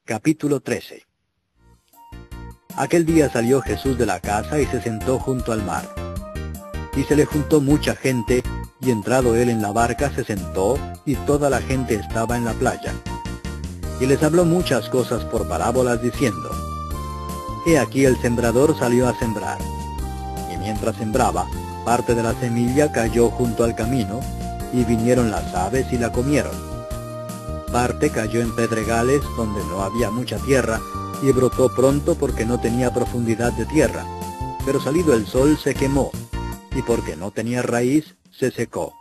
Capítulo 13. Aquel día salió Jesús de la casa y se sentó junto al mar. Y se le juntó mucha gente, y entrado él en la barca se sentó, y toda la gente estaba en la playa. Y les habló muchas cosas por parábolas, diciendo: He aquí el sembrador salió a sembrar. Y mientras sembraba, parte de la semilla cayó junto al camino, y vinieron las aves y la comieron. Parte cayó en pedregales donde no había mucha tierra, y brotó pronto porque no tenía profundidad de tierra. Pero salido el sol se quemó, y porque no tenía raíz, se secó.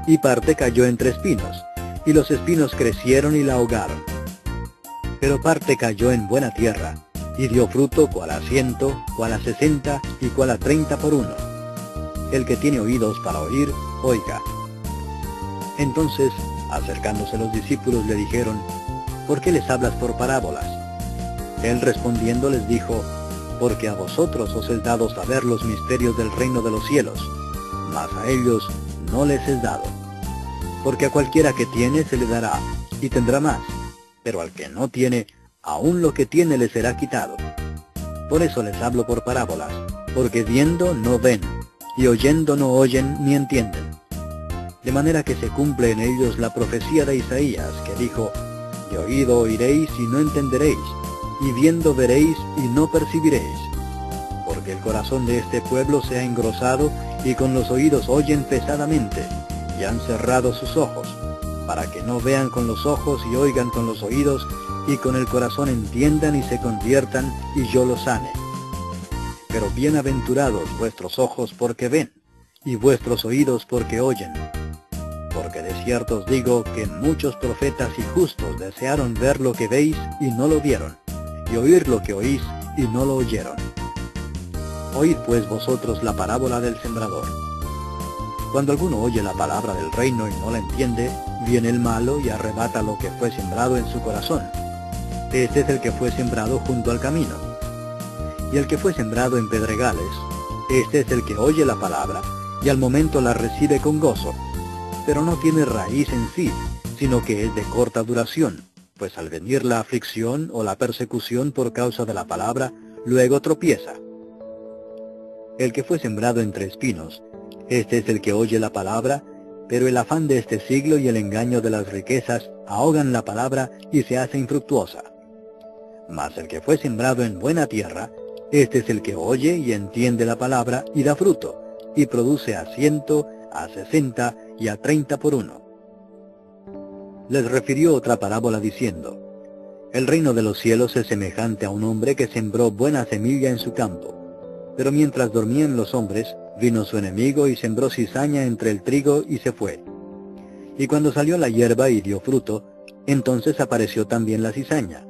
Y parte cayó entre espinos, y los espinos crecieron y la ahogaron. Pero parte cayó en buena tierra, y dio fruto cual a 100, cual a 60, y cual a 30 por uno. El que tiene oídos para oír, oiga. Entonces, acercándose los discípulos, le dijeron: ¿Por qué les hablas por parábolas? Él respondiendo les dijo: Porque a vosotros os es dado saber los misterios del reino de los cielos, mas a ellos no les es dado. Porque a cualquiera que tiene se le dará, y tendrá más, pero al que no tiene, aun lo que tiene le será quitado. Por eso les hablo por parábolas, porque viendo no ven, y oyendo no oyen ni entienden. De manera que se cumple en ellos la profecía de Isaías, que dijo: De oído oiréis y no entenderéis, y viendo veréis y no percibiréis. Porque el corazón de este pueblo se ha engrosado, y con los oídos oyen pesadamente, y han cerrado sus ojos, para que no vean con los ojos y oigan con los oídos, y con el corazón entiendan y se conviertan, y yo los sane. Pero bienaventurados vuestros ojos porque ven, y vuestros oídos porque oyen. Porque de cierto os digo que muchos profetas y justos desearon ver lo que veis y no lo vieron, y oír lo que oís y no lo oyeron. Oíd pues vosotros la parábola del sembrador. Cuando alguno oye la palabra del reino y no la entiende, viene el malo y arrebata lo que fue sembrado en su corazón. Este es el que fue sembrado junto al camino. Y el que fue sembrado en pedregales, este es el que oye la palabra, y al momento la recibe con gozo, pero no tiene raíz en sí, sino que es de corta duración, pues al venir la aflicción o la persecución por causa de la palabra, luego tropieza. El que fue sembrado entre espinos, este es el que oye la palabra, pero el afán de este siglo y el engaño de las riquezas ahogan la palabra y se hace infructuosa. Mas el que fue sembrado en buena tierra, este es el que oye y entiende la palabra y da fruto, y produce a 100, a 60 y a 30 por uno. Les refirió otra parábola diciendo: El reino de los cielos es semejante a un hombre que sembró buena semilla en su campo. Pero mientras dormían los hombres, vino su enemigo y sembró cizaña entre el trigo y se fue. Y cuando salió la hierba y dio fruto, entonces apareció también la cizaña.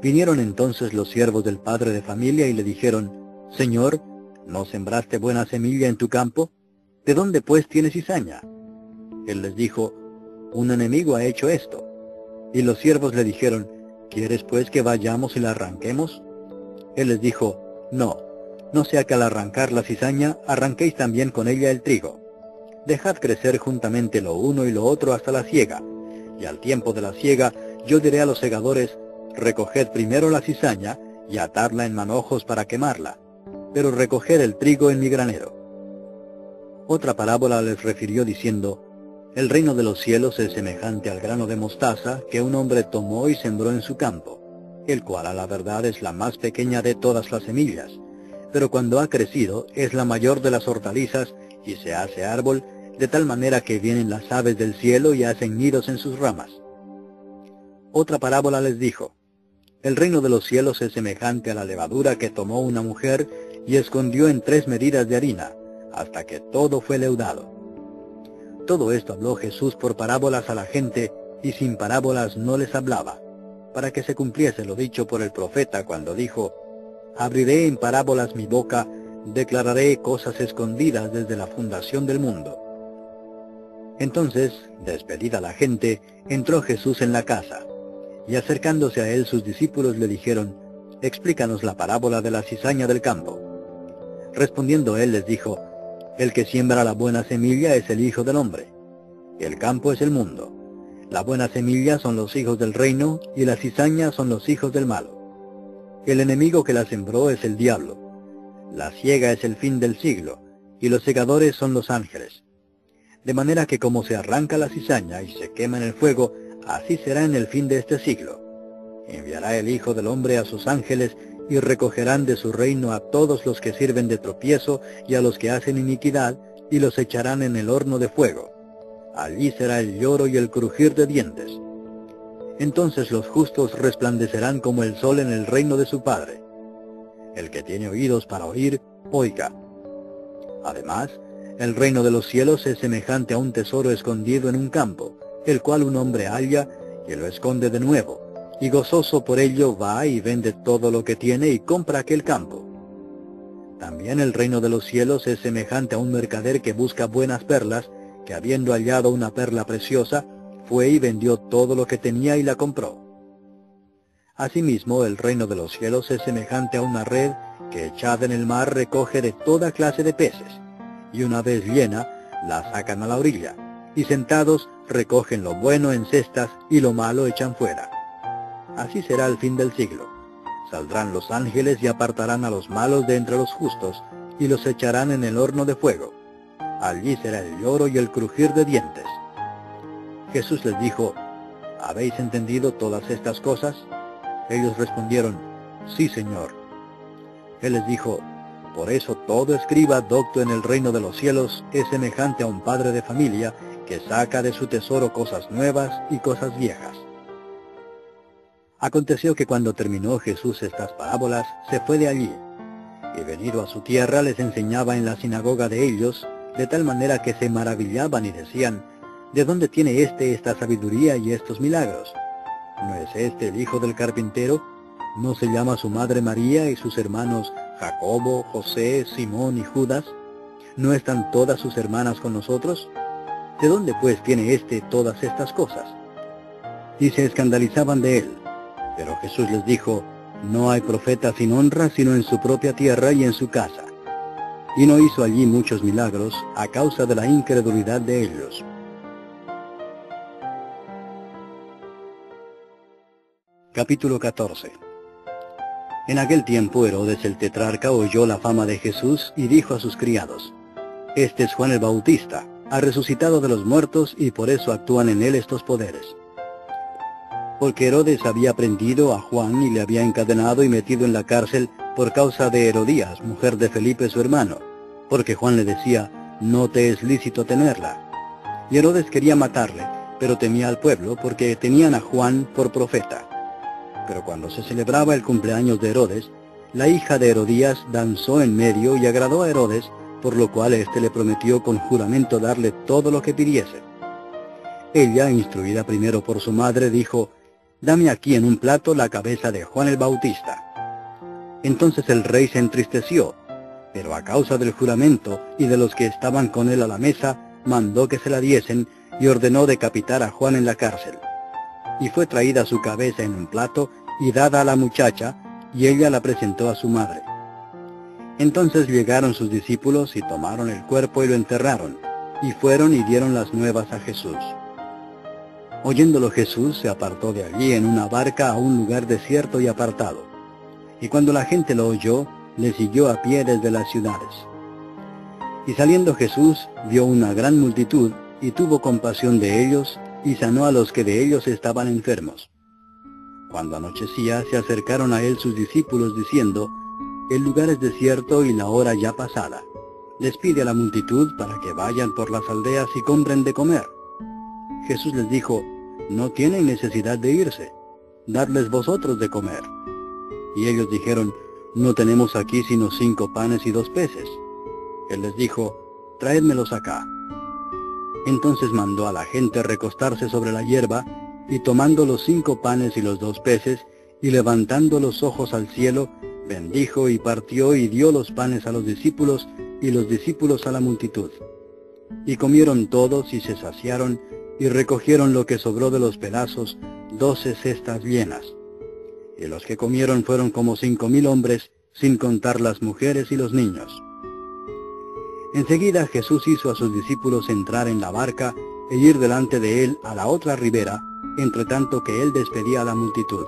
Vinieron entonces los siervos del padre de familia y le dijeron: Señor, ¿no sembraste buena semilla en tu campo? ¿De dónde pues tienes cizaña? Él les dijo: Un enemigo ha hecho esto. Y los siervos le dijeron: ¿Quieres pues que vayamos y la arranquemos? Él les dijo: No sea que al arrancar la cizaña arranquéis también con ella el trigo. Dejad crecer juntamente lo uno y lo otro hasta la siega. Y al tiempo de la siega yo diré a los segadores: Recoged primero la cizaña y atadla en manojos para quemarla, pero recoged el trigo en mi granero. Otra parábola les refirió diciendo: El reino de los cielos es semejante al grano de mostaza que un hombre tomó y sembró en su campo, el cual a la verdad es la más pequeña de todas las semillas, pero cuando ha crecido es la mayor de las hortalizas y se hace árbol, de tal manera que vienen las aves del cielo y hacen nidos en sus ramas. Otra parábola les dijo: El reino de los cielos es semejante a la levadura que tomó una mujer y escondió en 3 medidas de harina, hasta que todo fue leudado. Todo esto habló Jesús por parábolas a la gente, y sin parábolas no les hablaba, para que se cumpliese lo dicho por el profeta cuando dijo: Abriré en parábolas mi boca, declararé cosas escondidas desde la fundación del mundo. Entonces, despedida la gente, entró Jesús en la casa, y acercándose a él sus discípulos le dijeron: Explícanos la parábola de la cizaña del campo. Respondiendo él les dijo: El que siembra la buena semilla es el Hijo del Hombre. El campo es el mundo. La buena semilla son los hijos del reino, y la cizaña son los hijos del malo. El enemigo que la sembró es el diablo. La siega es el fin del siglo, y los segadores son los ángeles. De manera que como se arranca la cizaña y se quema en el fuego, así será en el fin de este siglo. Enviará el Hijo del Hombre a sus ángeles, y recogerán de su reino a todos los que sirven de tropiezo y a los que hacen iniquidad, y los echarán en el horno de fuego. Allí será el lloro y el crujir de dientes. Entonces los justos resplandecerán como el sol en el reino de su Padre. El que tiene oídos para oír, oiga. Además, el reino de los cielos es semejante a un tesoro escondido en un campo, el cual un hombre halla y lo esconde de nuevo, y gozoso por ello va y vende todo lo que tiene y compra aquel campo. También el reino de los cielos es semejante a un mercader que busca buenas perlas, que habiendo hallado una perla preciosa, fue y vendió todo lo que tenía y la compró. Asimismo, el reino de los cielos es semejante a una red que echada en el mar recoge de toda clase de peces, y una vez llena, la sacan a la orilla, y sentados recogen lo bueno en cestas y lo malo echan fuera. Así será el fin del siglo. Saldrán los ángeles y apartarán a los malos de entre los justos, y los echarán en el horno de fuego. Allí será el lloro y el crujir de dientes. Jesús les dijo, ¿habéis entendido todas estas cosas? Ellos respondieron, sí, Señor. Él les dijo, por eso todo escriba docto en el reino de los cielos es semejante a un padre de familia que saca de su tesoro cosas nuevas y cosas viejas. Aconteció que cuando terminó Jesús estas parábolas, se fue de allí, y venido a su tierra les enseñaba en la sinagoga de ellos, de tal manera que se maravillaban y decían, ¿de dónde tiene esta sabiduría y estos milagros? ¿No es este el hijo del carpintero? ¿No se llama su madre María y sus hermanos Jacobo, José, Simón y Judas? ¿No están todas sus hermanas con nosotros? ¿De dónde pues tiene todas estas cosas? Y se escandalizaban de él. Pero Jesús les dijo, no hay profeta sin honra sino en su propia tierra y en su casa. Y no hizo allí muchos milagros a causa de la incredulidad de ellos. Capítulo 14. En aquel tiempo Herodes el tetrarca oyó la fama de Jesús y dijo a sus criados, este es Juan el Bautista, ha resucitado de los muertos y por eso actúan en él estos poderes. Porque Herodes había prendido a Juan y le había encadenado y metido en la cárcel por causa de Herodías, mujer de Felipe su hermano, porque Juan le decía, no te es lícito tenerla. Y Herodes quería matarle, pero temía al pueblo porque tenían a Juan por profeta. Pero cuando se celebraba el cumpleaños de Herodes, la hija de Herodías danzó en medio y agradó a Herodes, por lo cual éste le prometió con juramento darle todo lo que pidiese. Ella, instruida primero por su madre, dijo, dame aquí en un plato la cabeza de Juan el Bautista. Entonces el rey se entristeció, pero a causa del juramento y de los que estaban con él a la mesa, mandó que se la diesen y ordenó decapitar a Juan en la cárcel. Y fue traída su cabeza en un plato y dada a la muchacha, y ella la presentó a su madre. Entonces llegaron sus discípulos y tomaron el cuerpo y lo enterraron, y fueron y dieron las nuevas a Jesús. Oyéndolo Jesús se apartó de allí en una barca a un lugar desierto y apartado. Y cuando la gente lo oyó, le siguió a pie desde las ciudades. Y saliendo Jesús, vio una gran multitud, y tuvo compasión de ellos, y sanó a los que de ellos estaban enfermos. Cuando anochecía, se acercaron a él sus discípulos, diciendo, el lugar es desierto y la hora ya pasada. Despide a la multitud para que vayan por las aldeas y compren de comer. Jesús les dijo, no tienen necesidad de irse, dadles vosotros de comer. Y ellos dijeron, no tenemos aquí sino 5 panes y 2 peces. Él les dijo, traédmelos acá. Entonces mandó a la gente recostarse sobre la hierba, y tomando los 5 panes y los 2 peces, y levantando los ojos al cielo, bendijo y partió y dio los panes a los discípulos, y los discípulos a la multitud. Y comieron todos y se saciaron, y recogieron lo que sobró de los pedazos, 12 cestas llenas. Y los que comieron fueron como 5,000 hombres, sin contar las mujeres y los niños. Enseguida Jesús hizo a sus discípulos entrar en la barca, e ir delante de él a la otra ribera, entre tanto que él despedía a la multitud.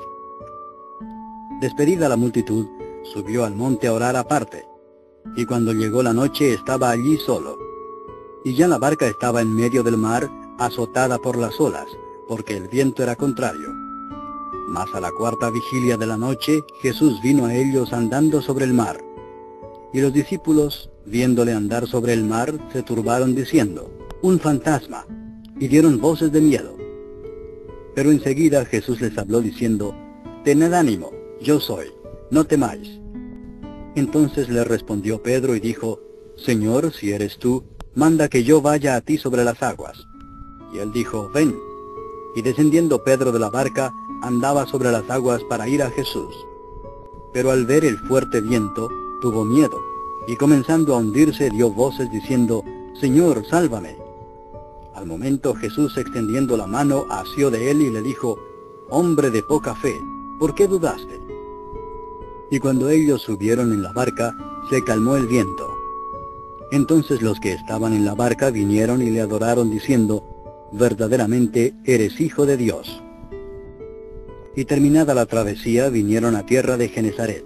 Despedida la multitud, subió al monte a orar aparte, y cuando llegó la noche estaba allí solo. Y ya la barca estaba en medio del mar, azotada por las olas, porque el viento era contrario. Mas a la cuarta vigilia de la noche, Jesús vino a ellos andando sobre el mar. Y los discípulos, viéndole andar sobre el mar, se turbaron diciendo, «Un fantasma», y dieron voces de miedo. Pero enseguida Jesús les habló diciendo, «Tened ánimo, yo soy, no temáis». Entonces le respondió Pedro y dijo, «Señor, si eres tú, manda que yo vaya a ti sobre las aguas». Y él dijo, «Ven». Y descendiendo Pedro de la barca, andaba sobre las aguas para ir a Jesús. Pero al ver el fuerte viento, tuvo miedo, y comenzando a hundirse dio voces diciendo, «Señor, sálvame». Al momento Jesús, extendiendo la mano, asió de él y le dijo, «Hombre de poca fe, ¿por qué dudaste?». Y cuando ellos subieron en la barca, se calmó el viento. Entonces los que estaban en la barca vinieron y le adoraron diciendo, «Verdaderamente eres Hijo de Dios». Y terminada la travesía, vinieron a tierra de Genesaret.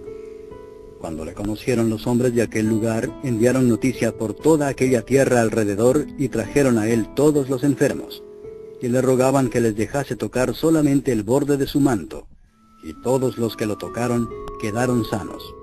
Cuando le conocieron los hombres de aquel lugar, enviaron noticia por toda aquella tierra alrededor y trajeron a él todos los enfermos, y le rogaban que les dejase tocar solamente el borde de su manto, y todos los que lo tocaron quedaron sanos.